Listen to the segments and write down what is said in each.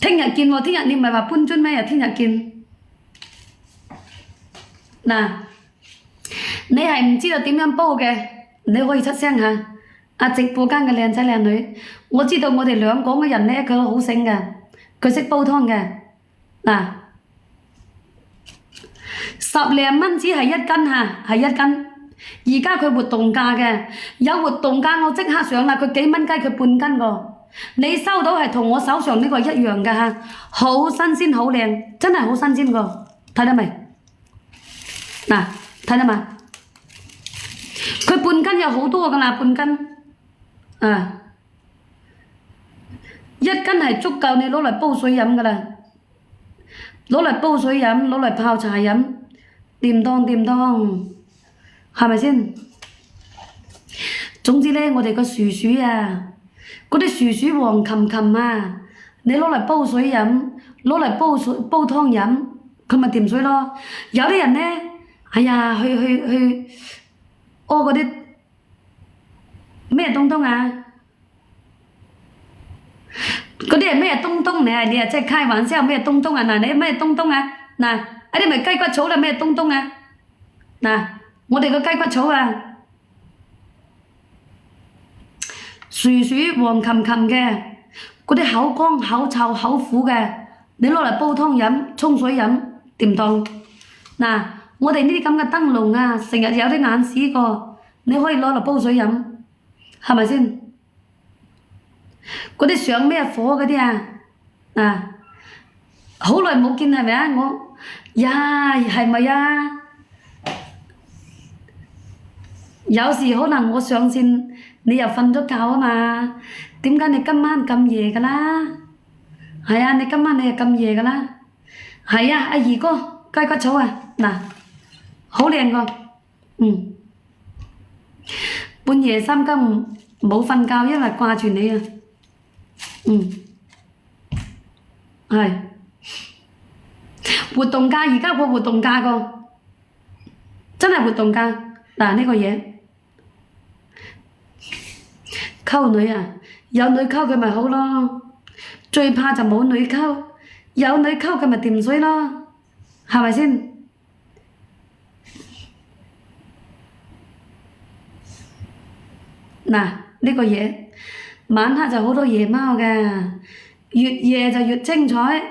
聽日見喎，聽日你唔係話搬磚咩？又聽日見。嗱，你係唔知道點樣煲嘅，你可以出聲下。啊，直播間嘅靚仔靚女，我知道我哋兩港嘅人咧，佢好醒嘅，佢識煲湯嘅。嗱，10零蚊只係1斤嚇，係1斤。而家佢活動價嘅，有活動價我即刻上啦，佢幾蚊雞佢半斤個。你收到係同我手上呢個一樣嘅嚇，好新鮮好靚，真係好新鮮個，睇到未？嗱，睇到嘛？佢半斤有好多噶啦，半斤，啊，1斤係足夠你攞嚟煲水飲噶啦，攞嚟煲水飲，攞嚟泡茶飲，掂當掂當，係咪先？總之咧，我哋個薯薯啊，嗰啲薯薯黃琴琴啊，你攞嚟煲水飲，攞嚟煲湯飲，佢咪掂水咯。有啲人咧，哎呀，去屙嗰啲咩東東啊？嗰啲係咩東東嚟啊？你啊真係開玩笑咩東東啊？嗱，你咩東東啊？嗱，一啲咪雞骨草啦，咩東東啊？嗱，我哋個雞骨草啊，薯薯黃琴琴嘅，嗰啲口乾口臭口苦嘅，你攞嚟煲湯飲，沖水飲，掂當。嗱，我哋呢啲咁嘅燈籠啊，成日有啲眼屎個，你可以攞嚟煲水飲，係咪先？嗰啲上咩火嗰啲啊，嗱，好耐冇見係咪啊？我呀，係咪啊？有時可能我上線，你又瞓咗覺啊嘛？點解你今晚咁夜㗎啦？係啊，你今晚你又咁夜㗎啦？係啊，阿二哥雞骨草啊，嗱，好靚個，半夜3更冇瞓覺，因為掛住你啊，係活動價，而家個活動價個，真係活動價，嗱呢個嘢。溝女啊，有女溝佢咪好咯，最怕就冇女溝，有女溝佢咪掂水咯，係咪先？嗱，呢個嘢晚黑就好多夜貓嘅，越夜就越精彩，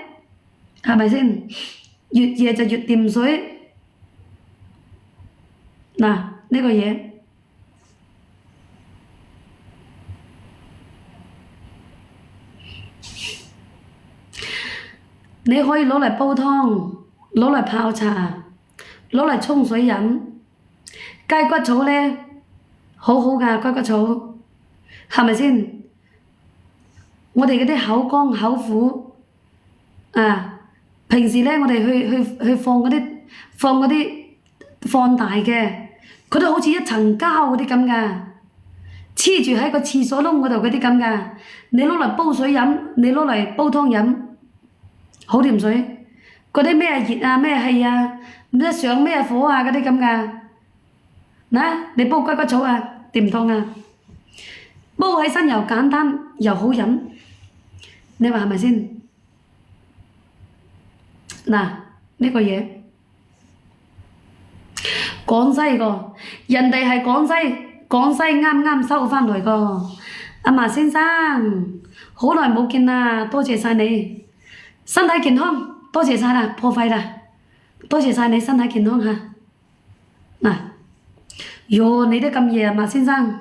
係咪先？越夜就越掂水。嗱，呢個嘢。你可以攞嚟煲湯，攞嚟泡茶，攞嚟沖水飲。雞骨草咧，好好㗎，雞骨草，係咪先？我哋嗰啲口乾口苦，啊，平時咧我哋去放嗰啲放大嘅，佢都好似一層膠嗰啲咁㗎，黐住喺個廁所窿嗰度嗰啲咁㗎。你攞嚟煲水飲，你攞嚟煲湯飲。好掂水，嗰啲咩熱啊咩氣啊，唔知上咩火啊嗰啲咁噶。嗱，你煲雞骨草啊，掂當啊，煲起身又簡單又好飲，你話係咪先？嗱，呢個嘢廣西個，人哋係廣西啱啱收翻嚟個。阿麻先生，好耐冇見啦，多謝晒你。身體健康，多謝晒啦，破費啦，多謝晒你身體健康嚇。嗱，喲，你都咁夜啊，馬先生。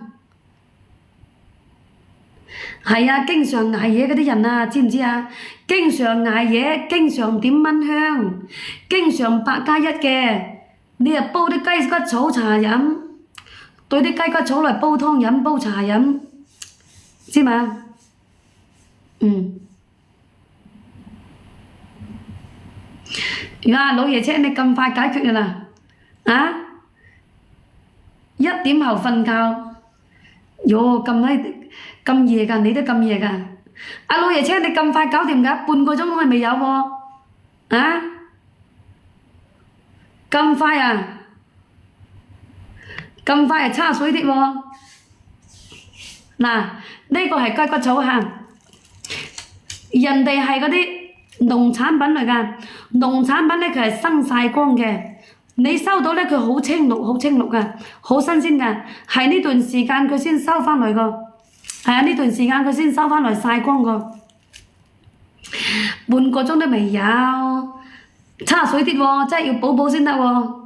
係啊，經常捱夜嗰啲人啊，知唔知啊？經常捱夜，經常點蚊香，經常8+1嘅，你又煲啲雞骨草茶飲，對啲雞骨草嚟煲湯飲、煲茶飲，知嘛？老爺車你咁快解決㗎啦？啊？1點後瞓覺，喲咁夜㗎，你都咁夜㗎？阿老爺車你咁快搞掂㗎？半個鐘都未有喎，啊？咁快啊？咁快係差水啲喎。嗱，呢個係雞骨草嚇，人哋係嗰啲。農產品嚟㗎，農產品咧佢係生曬乾嘅，你收到咧佢好青綠，好青綠㗎，好新鮮㗎，係呢段時間佢先收翻嚟個，係啊呢段時間佢先收翻嚟曬乾個，半個鐘都未有，差水啲喎，真係要補補先得喎。